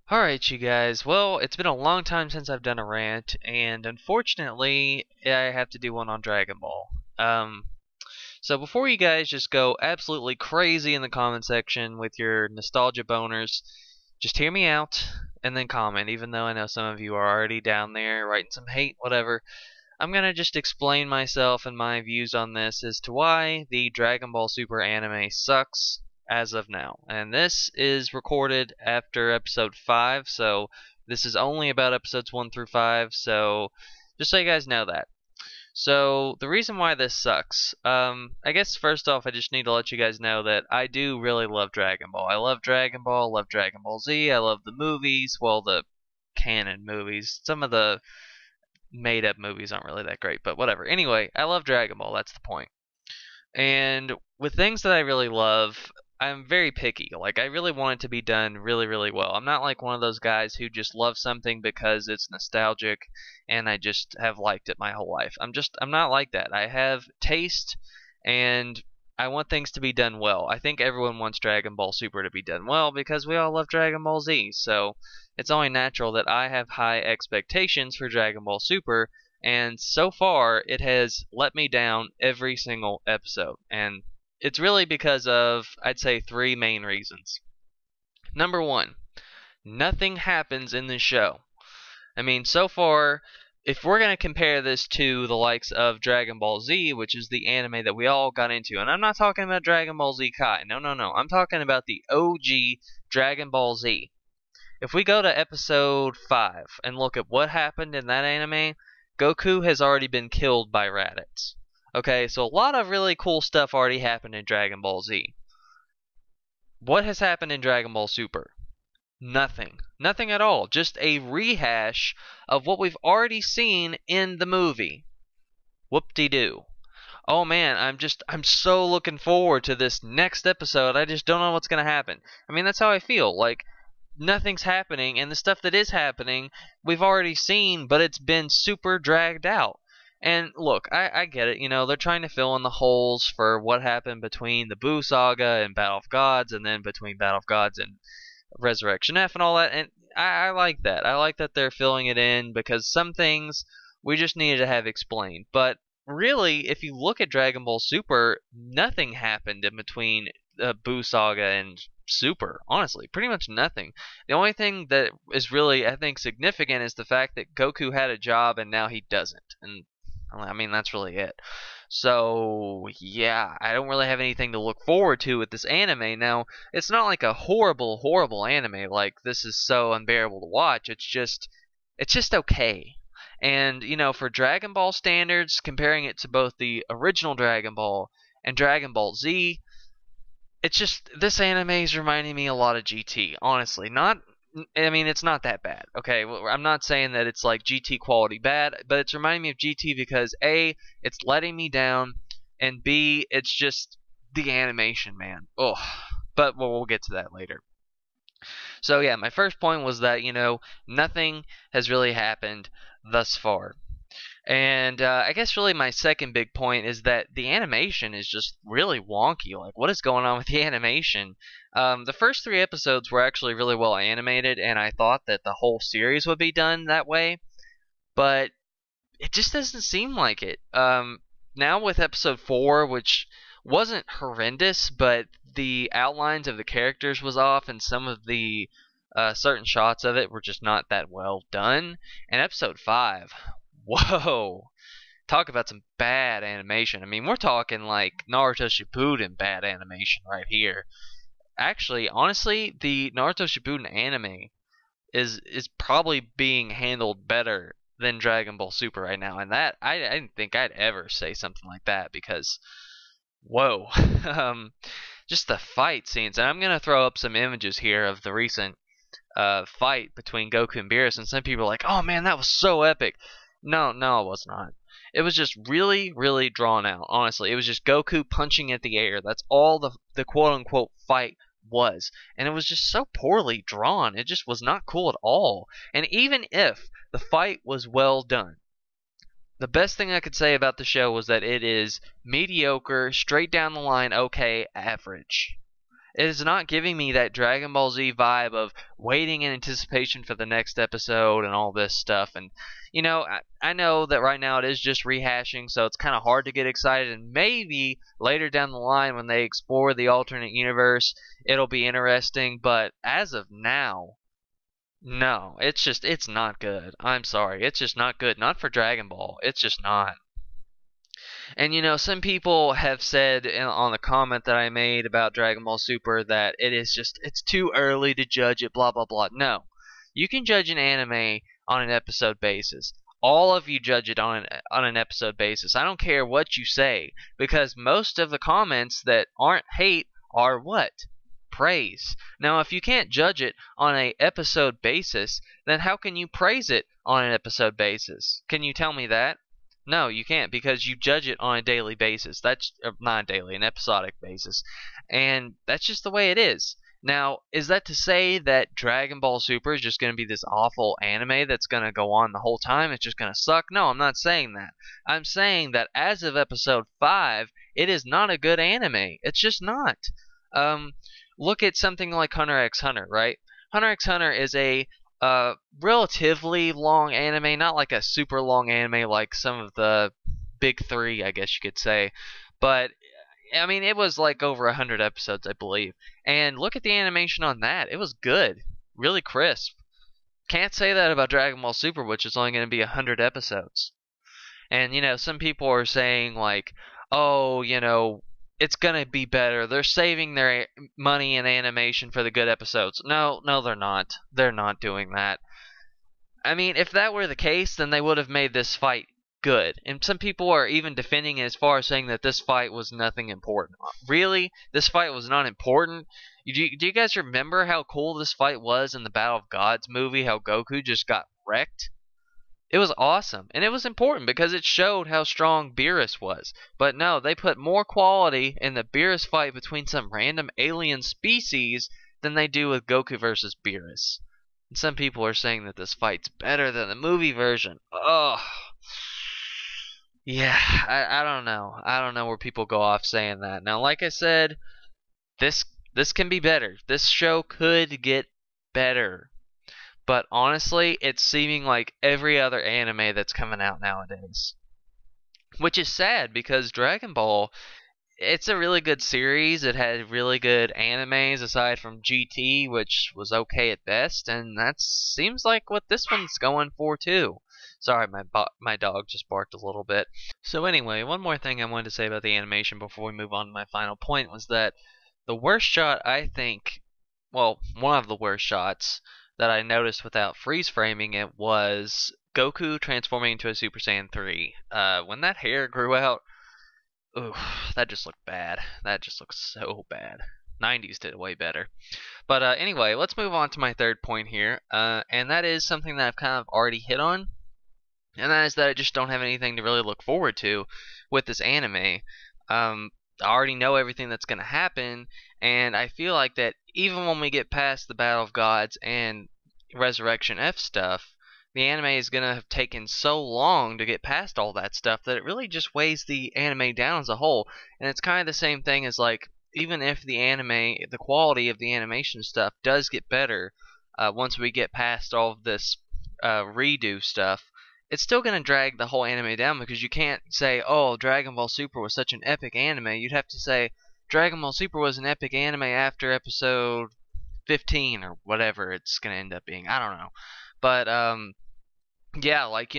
Alright, you guys, well, it's been a long time since I've done a rant, and unfortunately, I have to do one on Dragon Ball. So before you guys just go absolutely crazy in the comment section with your nostalgia boners, just hear me out, and then comment, even though I know some of you are already down there writing some hate, whatever. I'm gonna just explain myself and my views on this as to why the Dragon Ball Super anime sucks as of now. And this is recorded after episode 5, so this is only about episodes 1 through 5, so just so you guys know that. So the reason why this sucks, I guess first off I just need to let you guys know that I do really love Dragon Ball. I love Dragon Ball, love Dragon Ball Z, I love the movies, well, the canon movies. Some of the made up movies aren't really that great, but whatever. Anyway, I love Dragon Ball, that's the point. And with things that I really love, I'm very picky. Like, I really want it to be done really, really well. I'm not like one of those guys who just love something because it's nostalgic and I just have liked it my whole life. I'm not like that. I have taste and I want things to be done well. I think everyone wants Dragon Ball Super to be done well because we all love Dragon Ball Z. So it's only natural that I have high expectations for Dragon Ball Super, and so far it has let me down every single episode. And it's really because of, I'd say, 3 main reasons. Number 1, nothing happens in this show. I mean, so far, if we're going to compare this to the likes of Dragon Ball Z, which is the anime that we all got into, and I'm not talking about Dragon Ball Z Kai, no, I'm talking about the OG Dragon Ball Z. If we go to episode 5 and look at what happened in that anime, Goku has already been killed by Raditz. Okay, so a lot of really cool stuff already happened in Dragon Ball Z. What has happened in Dragon Ball Super? Nothing. Nothing at all. Just a rehash of what we've already seen in the movie. Whoop-de-doo. Oh man, I'm so looking forward to this next episode. I just don't know what's going to happen. I mean, that's how I feel. Like, nothing's happening, and the stuff that is happening, we've already seen, but it's been super dragged out. And look, I get it, you know, they're trying to fill in the holes for what happened between the Buu Saga and Battle of Gods, and then between Battle of Gods and Resurrection F and all that, and I like that. I like that they're filling it in, because some things we just needed to have explained. But really, if you look at Dragon Ball Super, nothing happened in between Buu Saga and Super, honestly, pretty much nothing. The only thing that is really, I think, significant is the fact that Goku had a job and now he doesn't. And I mean, that's really it. So, yeah, I don't really have anything to look forward to with this anime. Now, it's not like a horrible, horrible anime, like this is so unbearable to watch. It's just okay. And, you know, for Dragon Ball standards, comparing it to both the original Dragon Ball and Dragon Ball Z, it's just, this anime is reminding me a lot of GT, honestly. I mean, it's not that bad, okay? I'm not saying that it's like GT quality bad, but it's reminding me of GT because A, it's letting me down, and B, it's just the animation, man. Ugh. But we'll get to that later. So yeah, my first point was that, you know, nothing has really happened thus far. And I guess really my second big point is that the animation is just really wonky. Like, what is going on with the animation? The first 3 episodes were actually really well animated, and I thought that the whole series would be done that way. But it just doesn't seem like it. Now with episode 4, which wasn't horrendous, but the outlines of the characters was off, and some of the certain shots of it were just not that well done. And episode 5... whoa, talk about some bad animation. I mean, we're talking like Naruto Shippuden bad animation right here. Actually, honestly, the Naruto Shippuden anime is probably being handled better than Dragon Ball Super right now. And that, I didn't think I'd ever say something like that, because, whoa. Just the fight scenes. And I'm going to throw up some images here of the recent fight between Goku and Beerus, and some people are like, oh man, that was so epic. No, it was not. It was just really, really drawn out, honestly. It was just Goku punching at the air. That's all the quote-unquote fight was. And it was just so poorly drawn. It just was not cool at all. And even if the fight was well done, The best thing I could say about the show was that it is mediocre, straight down the line, okay, average. It is not giving me that Dragon Ball Z vibe of waiting in anticipation for the next episode and all this stuff. And, I know that right now it is just rehashing, so it's kind of hard to get excited. And maybe later down the line when they explore the alternate universe, it'll be interesting. But as of now, no, it's not good. I'm sorry. It's just not good. Not for Dragon Ball. It's just not. And some people have said on the comment that I made about Dragon Ball Super that it's too early to judge it, blah blah blah. No. You can judge an anime on an episode basis. All of you judge it on an episode basis. I don't care what you say, because most of the comments that aren't hate are what? Praise. Now, if you can't judge it on a episode basis, then how can you praise it on an episode basis? Can you tell me that? No, you can't, because you judge it on a daily basis. That's not daily, an episodic basis. And that's just the way it is. Now, is that to say that Dragon Ball Super is just going to be this awful anime that's going to go on the whole time? It's just going to suck? No, I'm not saying that. I'm saying that as of episode 5, it is not a good anime. It's just not. Look at something like Hunter x Hunter, right? Hunter x Hunter is a relatively long anime, not like a super long anime like some of the big three, I guess you could say. But, I mean, it was like over 100 episodes, I believe. And look at the animation on that. It was good. Really crisp. Can't say that about Dragon Ball Super, which is only going to be 100 episodes. And, some people are saying, like, oh, it's going to be better. They're saving their money and animation for the good episodes. No, they're not. They're not doing that. I mean, if that were the case, then they would have made this fight good. And some people are even defending it as far as saying that this fight was nothing important. Really? This fight was not important? Do you guys remember how cool this fight was in the Battle of Gods movie? How Goku just got wrecked? It was awesome, and it was important because it showed how strong Beerus was. But no, they put more quality in the Beerus fight between some random alien species than they do with Goku versus Beerus. And some people are saying that this fight's better than the movie version. Ugh. Yeah, I don't know. I don't know where people go off saying that. Now, like I said, this can be better. This show could get better. But honestly, it's seeming like every other anime that's coming out nowadays. Which is sad, because Dragon Ball, it's a really good series. It had really good animes aside from GT, which was okay at best, and that seems like what this one's going for too. Sorry, my dog just barked a little bit. So anyway, one more thing I wanted to say about the animation before we move on to my final point was that the worst shot, I think, well, one of the worst shots that I noticed without freeze framing it was Goku transforming into a Super Saiyan 3. When that hair grew out, ooh, that just looked bad. That just looked so bad. 90s did way better. But anyway, let's move on to my third point here, and that is something that I've kind of already hit on, and that is that I just don't have anything to really look forward to with this anime. I already know everything that's going to happen, and I feel like that even when we get past the Battle of Gods and Resurrection F stuff, the anime is going to have taken so long to get past all that stuff that it really just weighs the anime down as a whole. And it's kind of the same thing as, like, even if the quality of the animation stuff does get better once we get past all of this redo stuff, it's still going to drag the whole anime down, because you can't say, oh, Dragon Ball Super was such an epic anime. You'd have to say Dragon Ball Super was an epic anime after episode 15 or whatever it's going to end up being. I don't know. But yeah, like,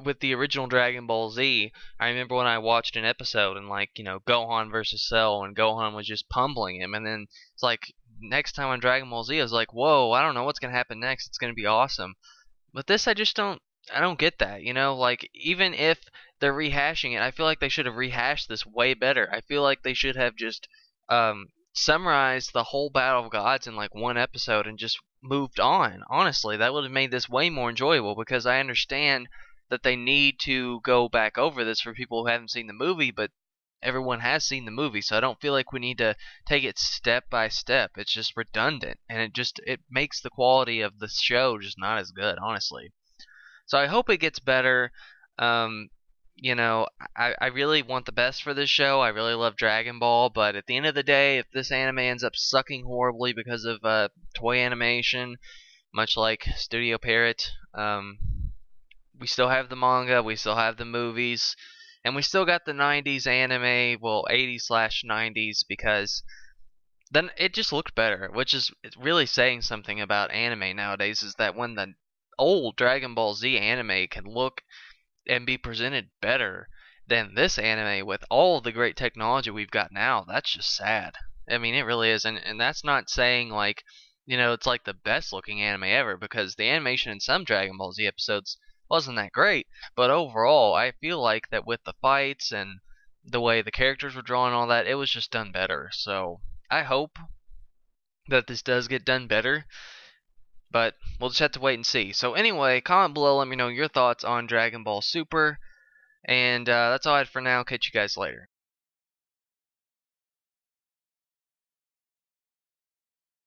with the original Dragon Ball Z, I remember when I watched an episode and, like, Gohan versus Cell, and Gohan was just pummeling him, and then it's like next time on Dragon Ball Z I was like, whoa, I don't know what's going to happen next. It's going to be awesome. But this, I don't get that, like, even if they're rehashing it, I feel like they should have rehashed this way better. I feel like they should have just summarized the whole Battle of Gods in like one episode and just moved on. Honestly, that would have made this way more enjoyable, because I understand that they need to go back over this for people who haven't seen the movie, but everyone has seen the movie, so I don't feel like we need to take it step by step. It's just redundant, and it makes the quality of the show just not as good, honestly. So I hope it gets better. you know, I really want the best for this show. I really love Dragon Ball, but at the end of the day, if this anime ends up sucking horribly because of toy animation, much like Studio Parrot, we still have the manga, we still have the movies, and we still got the 90s anime, well, 80s slash 90s, because then it just looked better, which is really saying something about anime nowadays, is that when the old Dragon Ball Z anime can look and be presented better than this anime with all the great technology we've got now, that's just sad. I mean, it really is. And that's not saying, like, it's like the best looking anime ever, because the animation in some Dragon Ball Z episodes wasn't that great. But overall, I feel like that with the fights and the way the characters were drawn and all that, it was just done better. So I hope that this does get done better, but we'll just have to wait and see. So anyway, comment below, let me know your thoughts on Dragon Ball Super. And that's all I had for now. Catch you guys later.